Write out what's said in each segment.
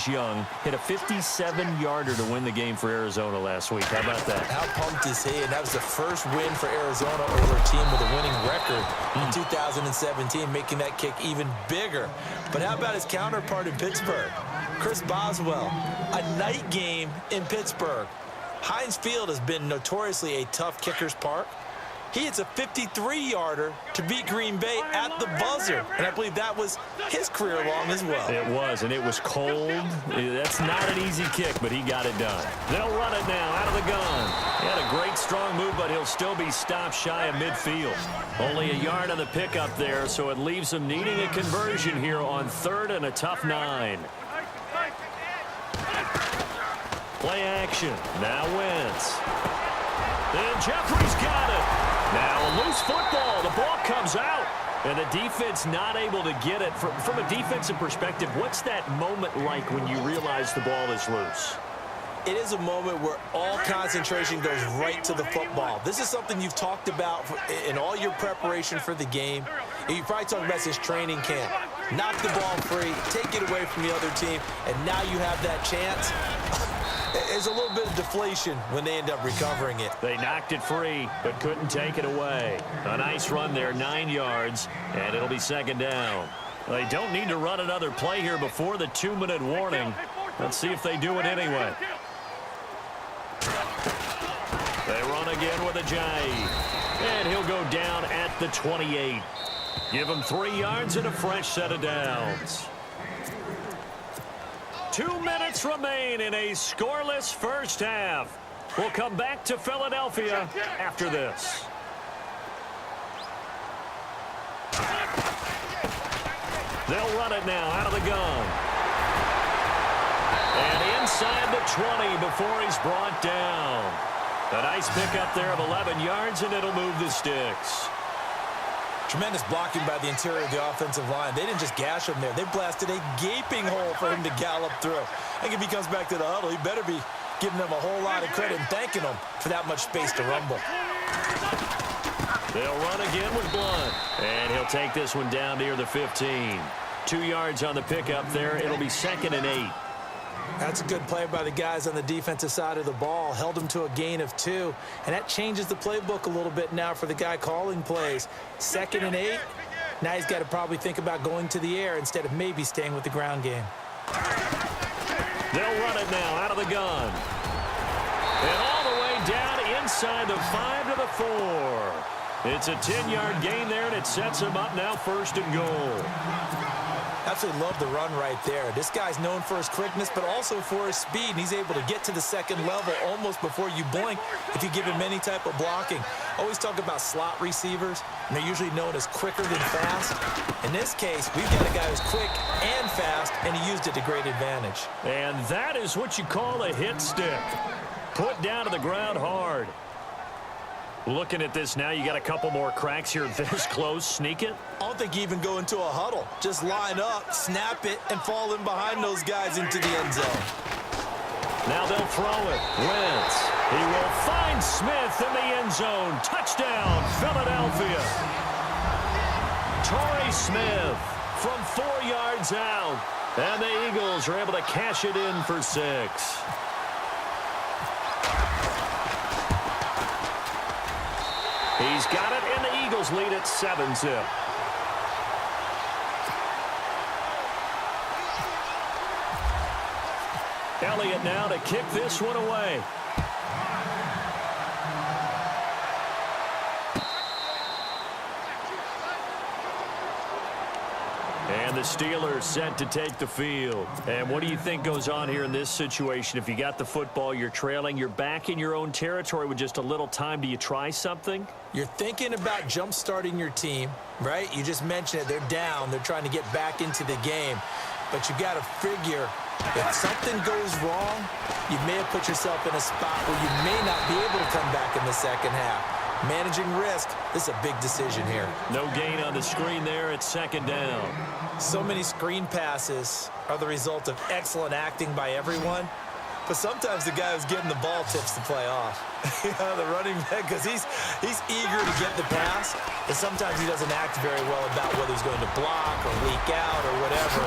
Vince Young hit a 57-yarder to win the game for Arizona last week. How about that? How pumped is he? And that was the first win for Arizona over a team with a winning record in 2017, making that kick even bigger. But how about his counterpart in Pittsburgh? Chris Boswell, a night game in Pittsburgh. Heinz Field has been notoriously a tough kicker's park. He hits a 53-yarder to beat Green Bay at the buzzer. And I believe that was his career long as well. It was, and it was cold. That's not an easy kick, but he got it done. They'll run it now out of the gun. He had a great strong move, but he'll still be stopped shy of midfield. Only a yard on the pickup there, so it leaves him needing a conversion here on 3rd and a tough 9. Play action. Now Wentz. And Jeffrey's got it. Now a loose football. The ball comes out. And the defense not able to get it. From a defensive perspective, what's that moment like when you realize the ball is loose? It is a moment where all concentration goes right to the football. This is something you've talked about in all your preparation for the game. And you probably talked about this training camp. Knock the ball free, take it away from the other team, and now you have that chance. There's a little bit of deflation when they end up recovering it. They knocked it free, but couldn't take it away. A nice run there, 9 yards, and it'll be 2nd down. They don't need to run another play here before the 2-minute warning. Let's see if they do it anyway. They run again with a J. And he'll go down at the 28. Give him 3 yards and a fresh set of downs. 2 minutes remain in a scoreless first half. We'll come back to Philadelphia after this. They'll run it now out of the gun. And inside the 20 before he's brought down. A nice pickup there of 11 yards, and it'll move the sticks. Tremendous blocking by the interior of the offensive line. They didn't just gash him there. They blasted a gaping hole for him to gallop through. I think if he comes back to the huddle, he better be giving them a whole lot of credit and thanking them for that much space to rumble. They'll run again with Blunt. And he'll take this one down near the 15. 2 yards on the pickup there. It'll be 2nd and 8. That's a good play by the guys on the defensive side of the ball. Held him to a gain of 2. And that changes the playbook a little bit now for the guy calling plays. 2nd and 8. Now he's got to probably think about going to the air instead of maybe staying with the ground game. They'll run it now out of the gun. And all the way down inside the 5 to the 4. It's a 10-yard gain there, and it sets him up now 1st and goal. Absolutely love the run right there. This guy's known for his quickness, but also for his speed, and he's able to get to the 2nd level almost before you blink if you give him any type of blocking. Always talk about slot receivers, and they're usually known as quicker than fast. In this case, we've got a guy who's quick and fast, and he used it to great advantage. And that is what you call a hit stick. Put down to the ground hard. Looking at this now, you got a couple more cracks here this close. Sneak it. I don't think you even go into a huddle. Just line up, snap it, and fall in behind those guys into the end zone. Now they'll throw it. Wentz. He will find Smith in the end zone. Touchdown, Philadelphia. Torrey Smith from 4 yards out. And the Eagles are able to cash it in for 6. He's got it, and the Eagles lead at 7-zip. Elliott now to kick this one away. And the Steelers set to take the field. And what do you think goes on here in this situation? If you got the football, you're trailing, you're back in your own territory with just a little time. Do you try something? You're thinking about jump-starting your team, right? You just mentioned it. They're down. They're trying to get back into the game. But you got to figure if something goes wrong, you may have put yourself in a spot where you may not be able to come back in the second half. Managing risk, this is a big decision here. No gain on the screen there. It's 2nd down. So many screen passes are the result of excellent acting by everyone. But sometimes the guy who's getting the ball tips the play off. The running back, because he's eager to get the pass, but sometimes he doesn't act very well about whether he's going to block or leak out or whatever.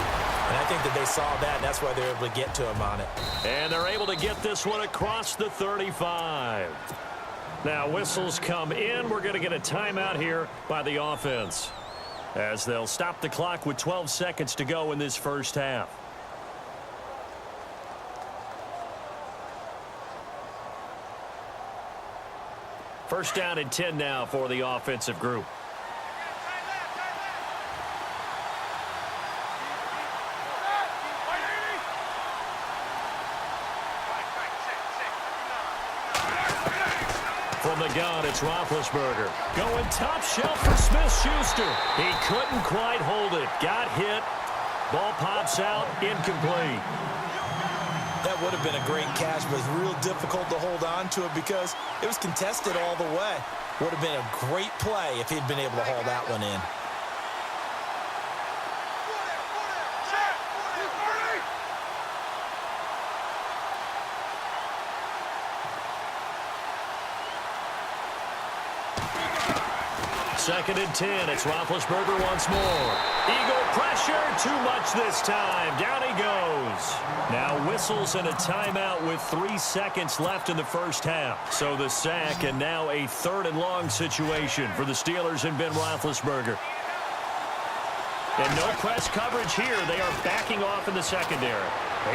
And I think that they saw that, and that's why they're able to get to him on it. And they're able to get this one across the 35. Now whistles come in. We're going to get a timeout here by the offense, as they'll stop the clock with 12 seconds to go in this first half. First down and 10 now for the offensive group. From the gun, it's Roethlisberger. Going top shelf for Smith-Schuster. He couldn't quite hold it. Got hit. Ball pops out. Incomplete. That would have been a great catch, but it's real difficult to hold on to it because it was contested all the way. Would have been a great play if he'd been able to haul that one in. Second and 10. It's Roethlisberger once more. Eagle pressure. Too much this time. Down he goes. Now whistles and a timeout with 3 seconds left in the first half. So the sack, and now a third and long situation for the Steelers and Ben Roethlisberger. And no press coverage here. They are backing off in the secondary.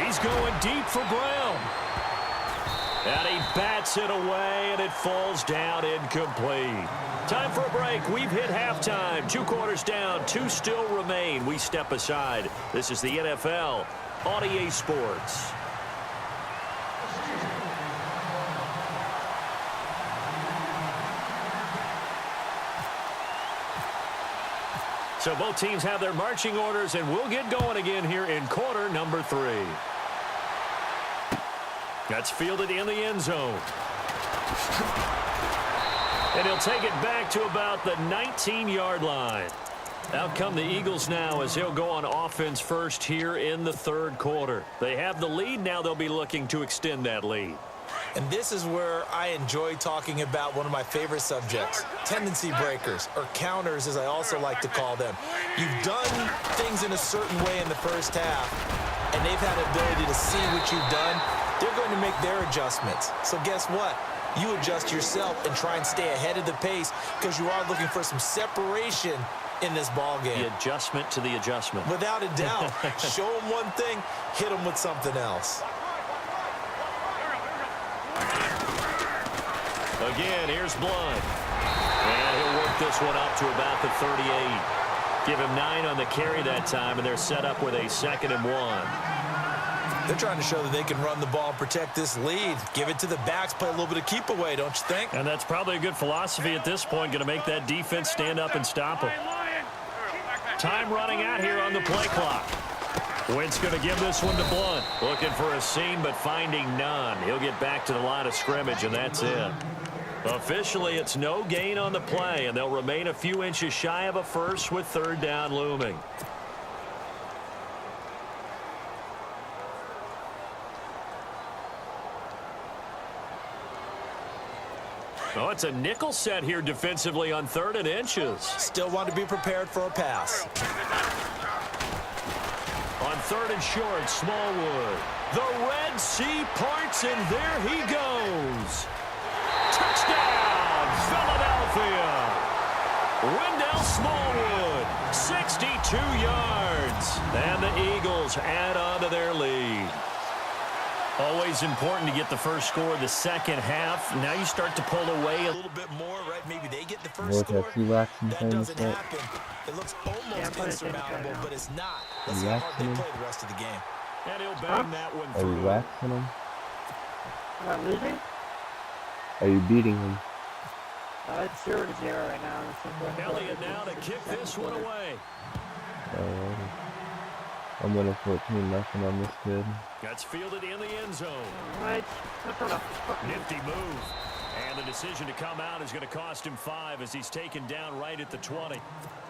He's going deep for Brown. And he bats it away, and it falls down incomplete. Time for a break. We've hit halftime. 2 quarters down, 2 still remain. We step aside. This is the NFL on EA Sports. So both teams have their marching orders, and we'll get going again here in quarter number 3. That's fielded in the end zone. And he'll take it back to about the 19-yard line. Out come the Eagles now as they'll go on offense first here in the third quarter. They have the lead. Now they'll be looking to extend that lead. And this is where I enjoy talking about one of my favorite subjects, tendency breakers, or counters as I also like to call them. You've done things in a certain way in the first half, and they've had the ability to see what you've done. They're going to make their adjustments. So guess what? You adjust yourself and try and stay ahead of the pace because you are looking for some separation in this ball game. The adjustment to the adjustment. Without a doubt. Show them one thing, hit them with something else. Again, here's Blunt. And he'll work this one up to about the 38. Give him 9 on the carry that time, and they're set up with a 2nd and 1. They're trying to show that they can run the ball and protect this lead. Give it to the backs, play a little bit of keep away, don't you think? And that's probably a good philosophy at this point, going to make that defense stand up and stop them. Time running out here on the play clock. Wentz going to give this one to Blunt. Looking for a seam, but finding none. He'll get back to the line of scrimmage, and that's it. Officially, it's no gain on the play, and they'll remain a few inches shy of a first with 3rd down looming. Oh, it's a nickel set here defensively on 3rd and inches. Still want to be prepared for a pass. On 3rd and short, Smallwood. The Red Sea parts, and there he goes. Touchdown, Philadelphia. Wendell Smallwood, 62 yards. And the Eagles add on to their lead. Always important to get the first score of the second half. Now you start to pull away A little bit more, right? Maybe they get the first score. That doesn't happen. It looks almost insurmountable, but it's not. Let's see how hard they play the rest of the game. And he'll bang that one Are through. you waxing him? Am I losing? Are you beating him? It's 0-0 right now. Elliott now to kick this one away. Alrighty. I'm winning 14-0 on this kid. That's fielded in the end zone. Right. Nifty move. And the decision to come out is going to cost him 5 as he's taken down right at the 20.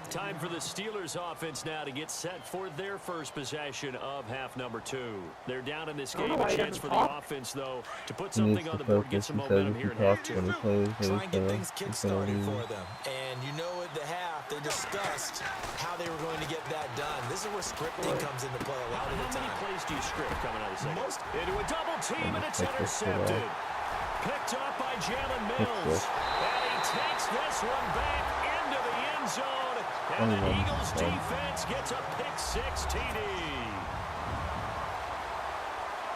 Time for the Steelers offense now to get set for their first possession of half number 2. They're down in this game. A chance for the offense, though, to put something on the board, get some momentum here in half 2. Try and get things kick-started for them. And you know at the half, half, they discussed how they were going to get that done. This is where scripting comes into play a lot of the How many time. plays do you script coming out of the second? Into a double team, and it's intercepted. Picked up by Jalen Mills. And he takes this one back into the end zone. And the Eagles defense gets a pick-6 TD.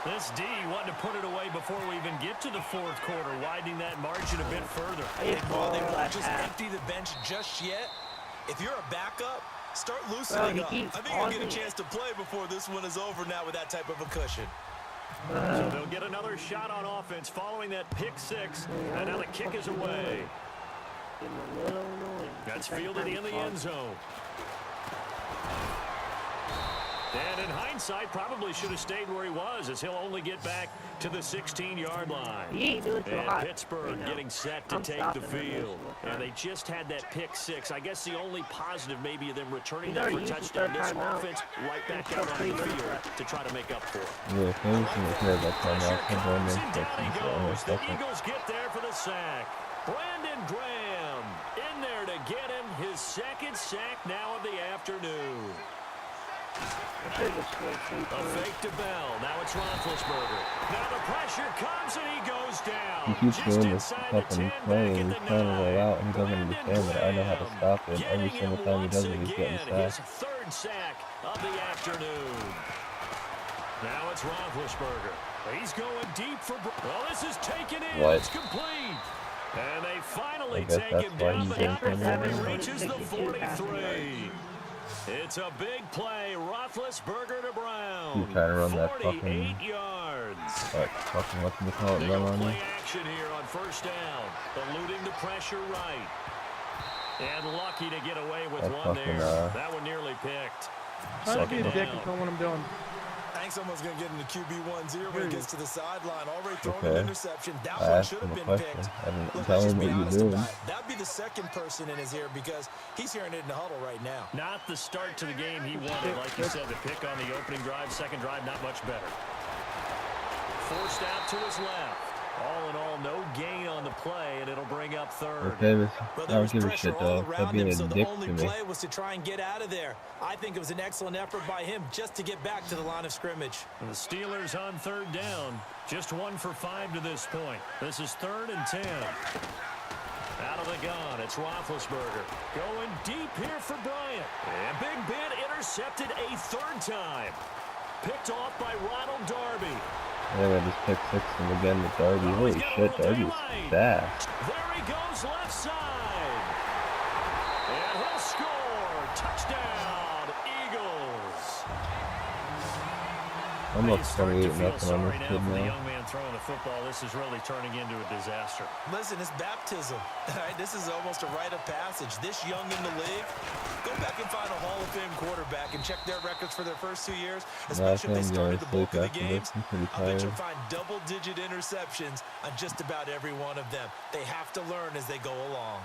This D wanted to put it away before we even get to the fourth quarter, widening that margin a bit further. They won't just empty the bench just yet. If you're a backup, start loosening up. I think you'll get a chance to play before this one is over now with that type of a cushion. So they'll get another shot on offense following that pick-6, and now the kick is away. That's fielded in the end zone. And in hindsight, probably should have stayed where he was, as he'll only get back to the 16-yard line. And Pittsburgh getting set to take the field. And they just had that pick-6. I guess the only positive maybe of them returning that for a touchdown. This offense right back out on the field to try to make up for it. Yeah, Pressure comes, and down he goes. The Eagles get there for the sack. Brandon Graham in there to get him his second sack now of the afternoon. A fake to Bell. Now it's Roethlisberger. Now the pressure comes and he goes down. He keeps Just doing this inside fucking the 10, play. back He's at the trying to 9. roll out and he doesn't Brandon understand that I know how to Graham stop it. Every getting single him time he once does it, he's getting again. His sacked. third sack of the afternoon. Now it's Roethlisberger. He's going deep for... Well, this is taken in. What? It's complete. And they finally guess take that's him why down, he's but getting not before taken he in. reaches the 43. It's a big play. Roethlisberger to Brown. He's trying to run that 48 fucking... yards. Like, fucking, what can you call it, They run go on play you? action here on first down. Eluding the pressure right. And lucky to get away with That one fucking, there. That one nearly picked. Trying to be a Second dick down. and tell what I'm doing. I think someone's going to get in the QB1-0 when he gets to the sideline. Already thrown Okay. an interception. That I one asked should him have a been question. picked. I didn't Look, tell let's him just what be you're honest doing. about it. That'd be the second person in his ear because he's hearing it in the huddle right now. Not the start to the game he wanted. Like you said, the pick on the opening drive, second drive, not much better. Forced out to his left. All in all, no gain on the play, and it'll bring up third. Okay, Well, I there don't was give a pressure shit, all dog. Stop around being him, a so the dick only to me. play was to try and get out of there. I think it was an excellent effort by him just to get back to the line of scrimmage. And the Steelers on third down. Just 1 for 5 to this point. This is 3rd and 10. Out of the gun, it's Roethlisberger. Going deep here for Bryant. And Big Ben intercepted a third time. Picked off by Ronald Darby. Yeah, I just picked 6 and again with Darby. Holy shit, Darby's fast. There he goes left side. And he'll score. Touchdown, Eagles. I'm up You start to 28 feel nothing on sorry this now kid for the now. young man throwing the football. This is really turning into a disaster. Listen, it's baptism. Right? This is almost a rite of passage. This young in the league, go back and find a Hall of Fame quarterback and check their records for their first 2 years, especially if they started the bulk of the games. I'm pretty I bet tired. you'll find double-digit interceptions on just about every one of them. They have to learn as they go along.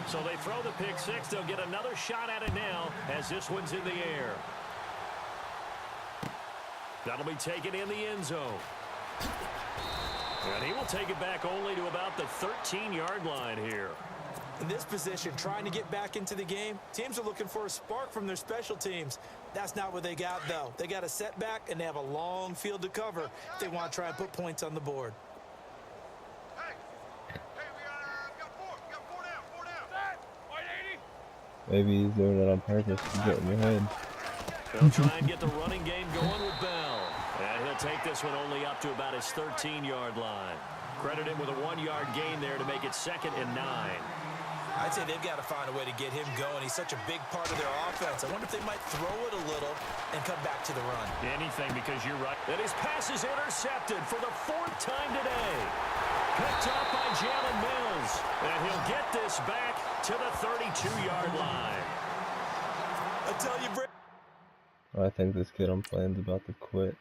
So they throw the pick 6. They'll get another shot at it now as this one's in the air. That'll be taken in the end zone. And he will take it back only to about the 13-yard line here. In this position, trying to get back into the game, teams are looking for a spark from their special teams. That's not what they got, though. They got a setback, and they have a long field to cover if they want to try and put points on the board. Maybe he's doing it on purpose to get in your head. They'll try and get the running game going with Bell. And he'll take this one only up to about his 13-yard line. Credit him with a 1-yard gain there to make it 2nd and 9. I'd say they've got to find a way to get him going. He's such a big part of their offense. I wonder if they might throw it a little and come back to the run. Anything, because you're right. And his pass is intercepted for the 4th time today. Picked up by Jalen Mills. And he'll get this back to the 32-yard line. I tell you, I think this kid I'm playing is about to quit.